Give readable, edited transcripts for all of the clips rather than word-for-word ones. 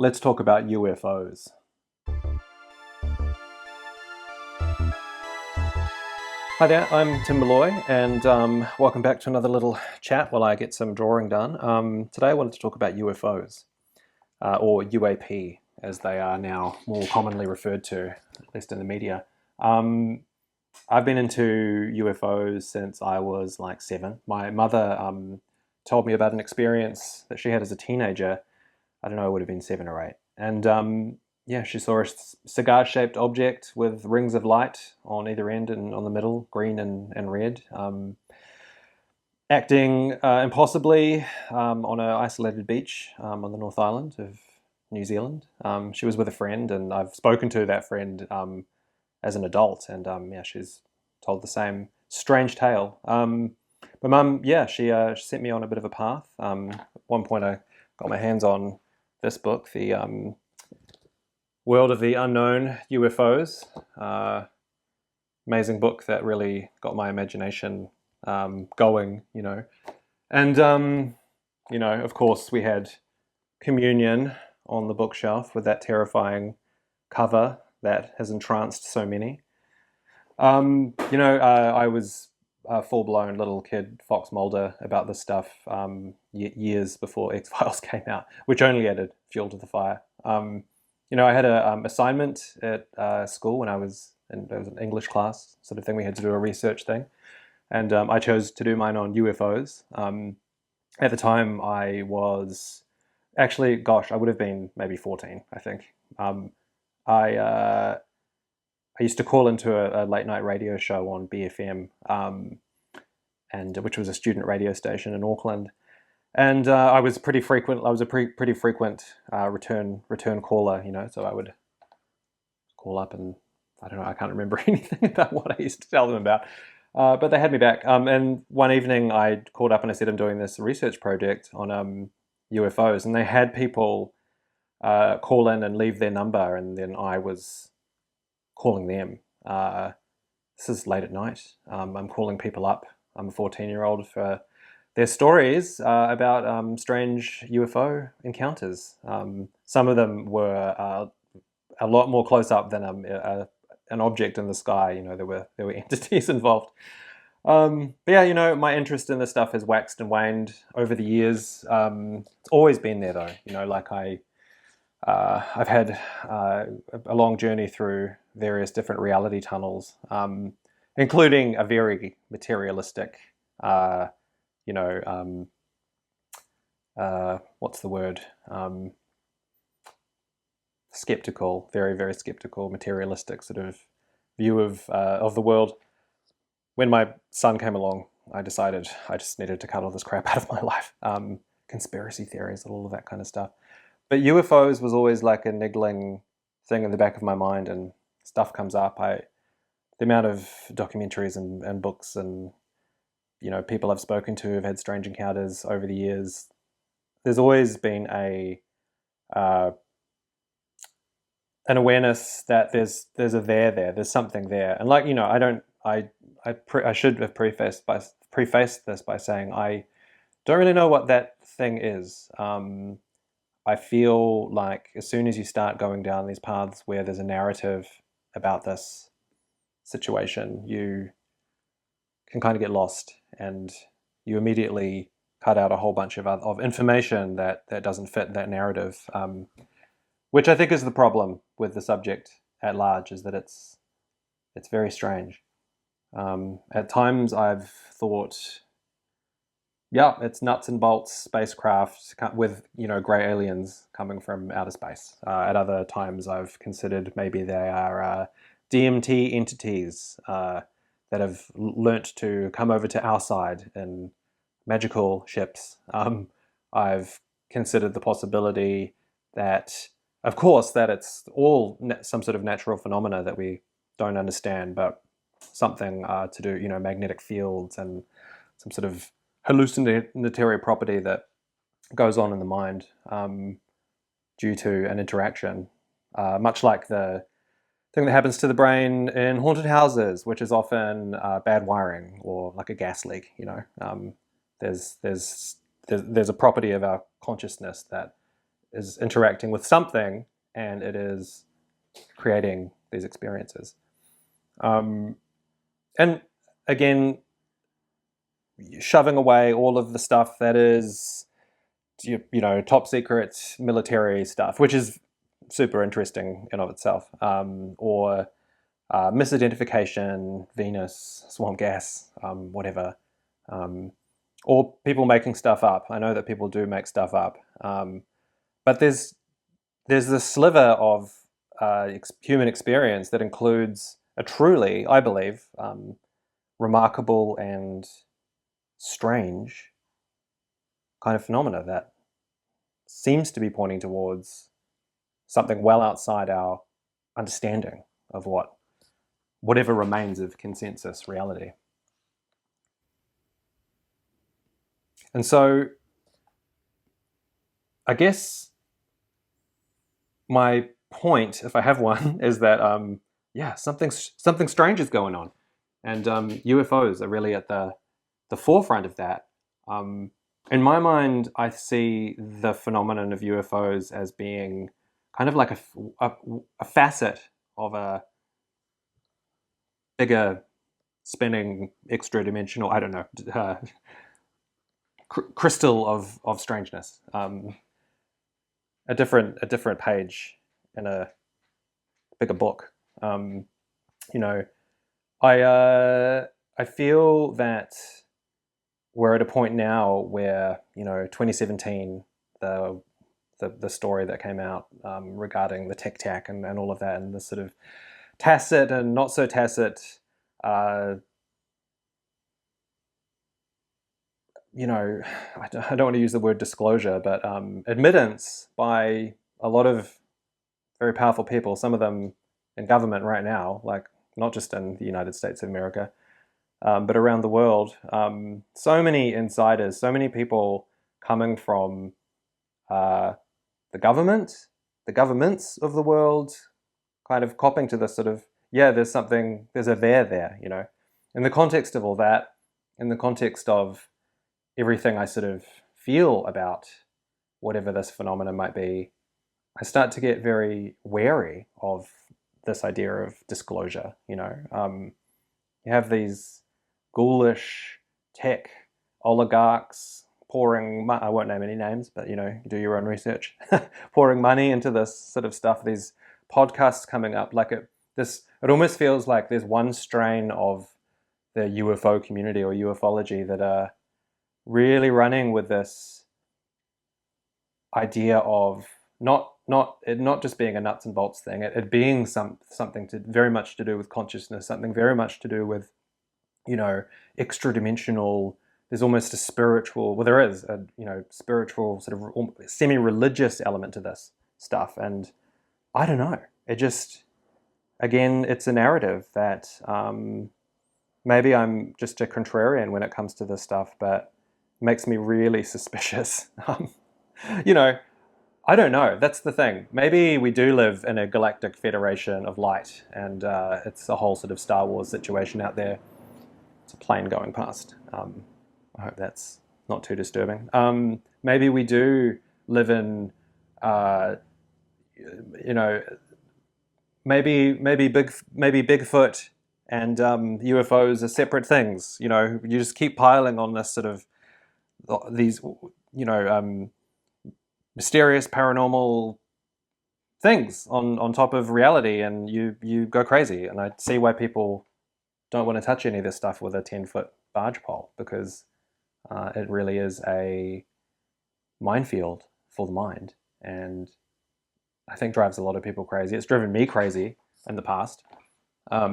Let's talk about UFOs. Hi there, I'm Tim Malloy, and welcome back to another little chat while I get some drawing done. Today I wanted to talk about UFOs, or UAP, as they are now more commonly referred to, at least in the media. I've been into UFOs since I was like 7. My mother told me about an experience that she had as a teenager. I don't know, it would have been 7 or 8. And yeah, she saw a cigar-shaped object with rings of light on either end and on the middle, green and red, acting impossibly on an isolated beach on the North Island of New Zealand. She was with a friend, and I've spoken to that friend as an adult, and yeah, she's told the same strange tale. My mum, yeah, she sent me on a bit of a path. At one point I got my hands on this book, the World of the Unknown UFOs. Amazing book that really got my imagination going, you know. And, you know, of course we had Communion on the bookshelf with that terrifying cover that has entranced so many. You know, I was a full-blown little kid Fox Mulder about this stuff years before X-Files came out, which only added fuel to the fire. You know, I had an assignment at school when I was in, it was an English class sort of thing. We had to do a research thing, and I chose to do mine on UFOs. At the time, I was actually, gosh, I would have been maybe 14, I think. I used to call into a late night radio show on BFM, and which was a student radio station in Auckland. And I was pretty frequent. I was a pretty frequent return caller, you know. So I would call up, and I don't know. I can't remember anything about what I used to tell them about, but they had me back. And one evening, I called up and I said, "I'm doing this research project on UFOs," and they had people call in and leave their number, and then I was calling them. This is late at night. I'm calling people up. I'm a 14-year-old for their stories about strange UFO encounters. Some of them were a lot more close up than an object in the sky. You know, there were entities involved. But yeah, you know, my interest in this stuff has waxed and waned over the years. It's always been there, though. You know, like I've had a long journey through various different reality tunnels, including a very materialistic, you know, what's the word? Skeptical, very, very skeptical, materialistic sort of view of the world. When my son came along, I decided I just needed to cut all this crap out of my life. Conspiracy theories, all of that kind of stuff. But UFOs was always like a niggling thing in the back of my mind, and stuff comes up. The amount of documentaries and books and, you know, people I've spoken to have had strange encounters over the years. There's always been an awareness that there's a there's something there, and like, you know, I should have prefaced this by saying I don't really know what that thing is. I feel like as soon as you start going down these paths where there's a narrative about this situation, you can kind of get lost, and you immediately cut out a whole bunch of information that doesn't fit that narrative, which I think is the problem with the subject at large, is that it's very strange. At times I've thought, yeah, it's nuts and bolts spacecraft with, you know, grey aliens coming from outer space. At other times I've considered maybe they are DMT entities that have learnt to come over to our side in magical ships. I've considered the possibility that, of course, that it's all some sort of natural phenomena that we don't understand, but something to do, you know, magnetic fields and some sort of hallucinatory property that goes on in the mind due to an interaction, much like the thing that happens to the brain in haunted houses, which is often bad wiring or like a gas leak. You know, there's a property of our consciousness that is interacting with something, and it is creating these experiences. And again, shoving away all of the stuff that is, you know, top secret military stuff, which is super interesting in of itself, or misidentification, Venus, swamp gas, whatever, or people making stuff up. I know that people do make stuff up, but there's this sliver of human experience that includes a truly, I believe, remarkable and strange kind of phenomena that seems to be pointing towards something well outside our understanding of whatever remains of consensus reality. And so I guess my point, if I have one, is that yeah, something strange is going on, and UFOs are really at the forefront of that. In my mind, I see the phenomenon of UFOs as being kind of like a facet of a bigger spinning extra dimensional, I don't know, crystal of strangeness. A different page in a bigger book. You know, I feel that we're at a point now where, you know, 2017, the story that came out regarding the Tic Tac and all of that, and the sort of tacit and not so tacit, you know, I don't want to use the word disclosure, but admittance by a lot of very powerful people, some of them in government right now, like not just in the United States of America, but around the world. So many insiders, so many people coming from the governments of the world, kind of copping to this sort of, yeah, there's a there, you know. In the context of all that, in the context of everything I sort of feel about whatever this phenomenon might be, I start to get very wary of this idea of disclosure, you know. You have these ghoulish tech oligarchs pouring, I won't name any names, but, you know, do your own research, pouring money into this sort of stuff, these podcasts coming up, like it almost feels like there's one strain of the UFO community or UFOlogy that are really running with this idea of not just being a nuts and bolts thing, it being something very much to do with consciousness, something very much to do with, you know, extra dimensional. There's almost a spiritual, well, there is a, you know, spiritual sort of semi-religious element to this stuff, and I don't know. It just, again, it's a narrative that maybe I'm just a contrarian when it comes to this stuff, but makes me really suspicious. You know, I don't know. That's the thing. Maybe we do live in a galactic federation of light, and it's a whole sort of Star Wars situation out there. It's a plane going past. I hope that's not too disturbing. Maybe we do live in, you know, maybe Bigfoot and UFOs are separate things. You know, you just keep piling on this sort of these, you know, mysterious paranormal things on top of reality, and you go crazy. And I see why people don't want to touch any of this stuff with a 10-foot barge pole, because it really is a minefield for the mind, and I think drives a lot of people crazy. It's driven me crazy in the past. But,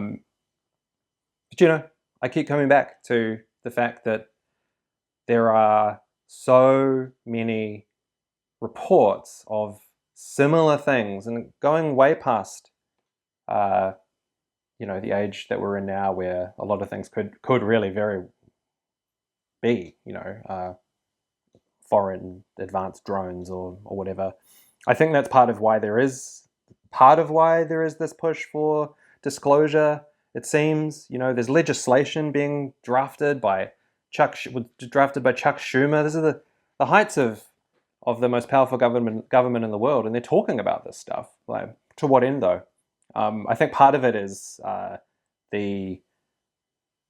you know, I keep coming back to the fact that there are so many reports of similar things, and going way past, you know, the age that we're in now, where a lot of things could really very be, you know, foreign advanced drones or whatever. I think that's part of why there is this push for disclosure. It seems, you know, there's legislation being drafted by Chuck Schumer. This is the heights of of the most powerful government in the world, and they're talking about this stuff. Like, to what end, though? I think part of it is the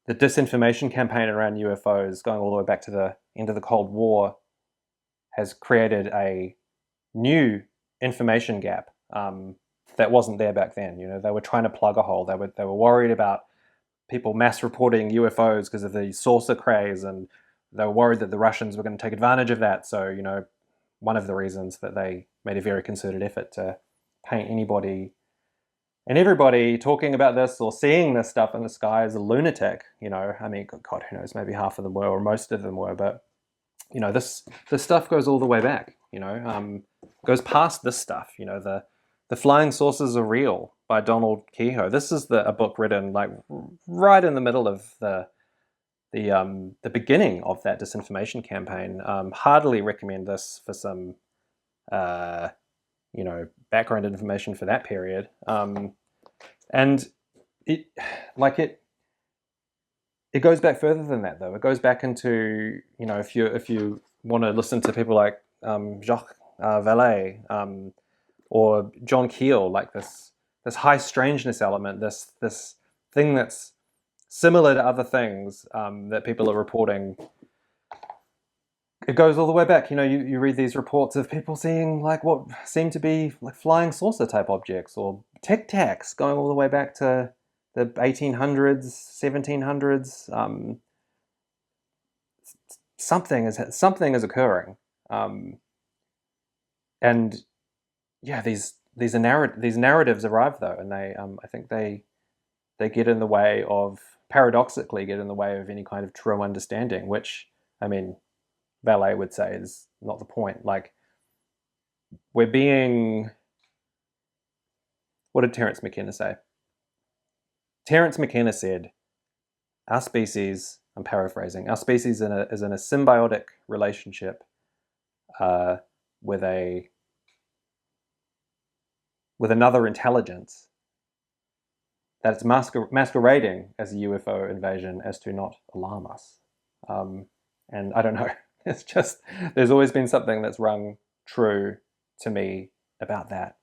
disinformation campaign around UFOs, going all the way back to the end of the Cold War, has created a new information gap that wasn't there back then. You know, they were trying to plug a hole. They were worried about people mass reporting UFOs because of the saucer craze, and they were worried that the Russians were going to take advantage of that. So, you know, one of the reasons that they made a very concerted effort to paint anybody and everybody talking about this or seeing this stuff in the sky as a lunatic. You know, I mean, God, who knows? Maybe half of them were, or most of them were. But you know, this stuff goes all the way back. You know, goes past this stuff. You know, the Flying Saucers Are Real by Donald Kehoe. This is a book written like right in the middle of the beginning of that disinformation campaign. Heartily recommend this for some you know, background information for that period. And it goes back further than that, though. It goes back into, you know, if you want to listen to people like Jacques Vallée or John Keel, like this high strangeness element, this thing that's similar to other things that people are reporting. It goes all the way back. You know, you read these reports of people seeing like what seem to be like flying saucer type objects, or tic tacs going all the way back to the 1800s, 1700s. Something is occurring, and yeah, these narratives arrive though, and they I think they get in the way of, paradoxically get in the way of any kind of true understanding, which, I mean, Vallée would say is not the point. Like, we're being, what did Terence McKenna say? Terence McKenna said, our species, I'm paraphrasing, our species is in a symbiotic relationship with another intelligence that's masquerading as a UFO invasion as to not alarm us. And I don't know. It's just, there's always been something that's rung true to me about that.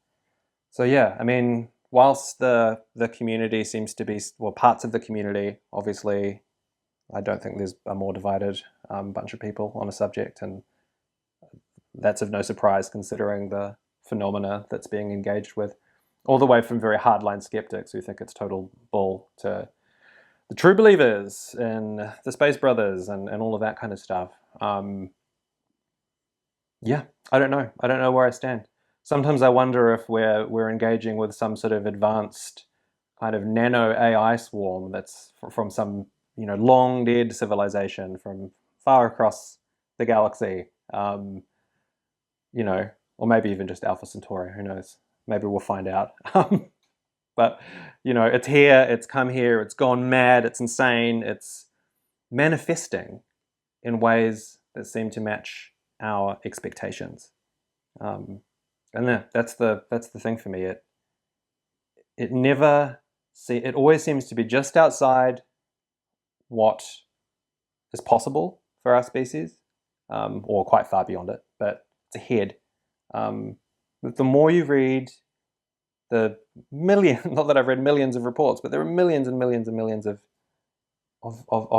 So yeah, I mean, whilst the community seems to be, well, parts of the community, obviously, I don't think there's a more divided bunch of people on a subject, and that's of no surprise considering the phenomena that's being engaged with, all the way from very hardline skeptics who think it's total bull to the true believers and the Space Brothers and all of that kind of stuff. Yeah, I don't know. I don't know where I stand. Sometimes I wonder if we're engaging with some sort of advanced kind of nano AI swarm that's from some, you know, long dead civilization from far across the galaxy. You know, or maybe even just Alpha Centauri. Who knows? Maybe we'll find out. But, you know, it's here, it's come here, it's gone mad, it's insane, it's manifesting in ways that seem to match our expectations. And that's the thing for me. It always seems to be just outside what is possible for our species, or quite far beyond it, but it's ahead. The more you read, the not that I've read millions of reports, but there are millions and millions and millions of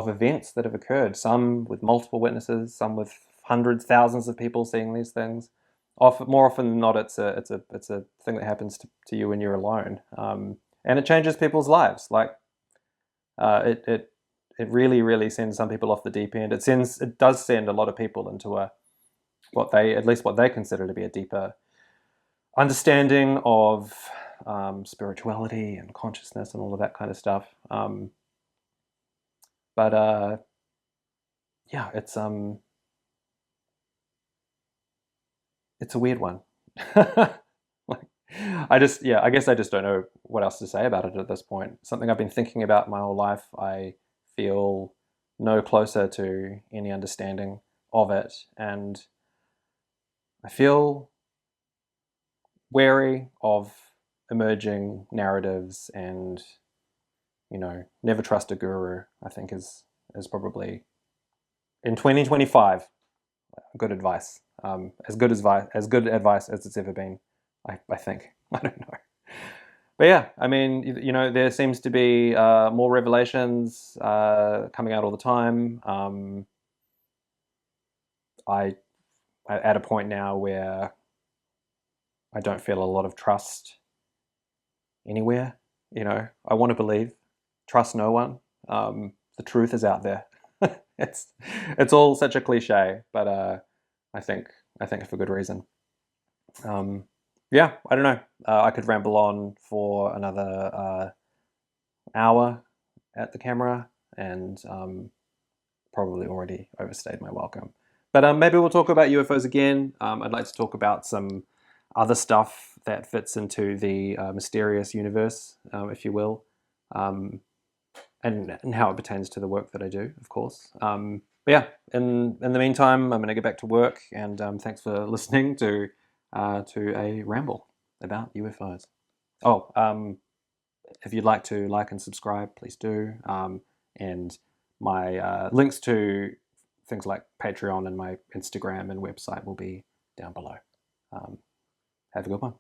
events that have occurred, some with multiple witnesses, some with hundreds, thousands of people seeing these things. More often than not, it's a thing that happens to you when you're alone, and it changes people's lives. Like, it really sends some people off the deep end. It does send a lot of people into what they consider to be a deeper understanding of spirituality and consciousness and all of that kind of stuff. But yeah, it's a weird one. Like, I guess I just don't know what else to say about it at this point. Something I've been thinking about my whole life. I feel no closer to any understanding of it, and I feel wary of emerging narratives, and, you know, never trust a guru, I think is probably, in 2025, good advice. As good advice as it's ever been, I think. I don't know. But yeah, I mean, there seems to be more revelations coming out all the time. I'm at a point now where I don't feel a lot of trust anywhere. I want to believe, trust no one. The truth is out there. it's all such a cliche, but I think for good reason. Yeah, I don't know. I could ramble on for another hour at the camera, and probably already overstayed my welcome. But maybe we'll talk about UFOs again. I'd like to talk about some other stuff that fits into the mysterious universe, if you will, and how it pertains to the work that I do, of course. But yeah, in the meantime, I'm going to get back to work, and thanks for listening to a ramble about UFOs. Oh, if you'd like to like and subscribe, please do. And my links to things like Patreon and my Instagram and website will be down below. Have a good one.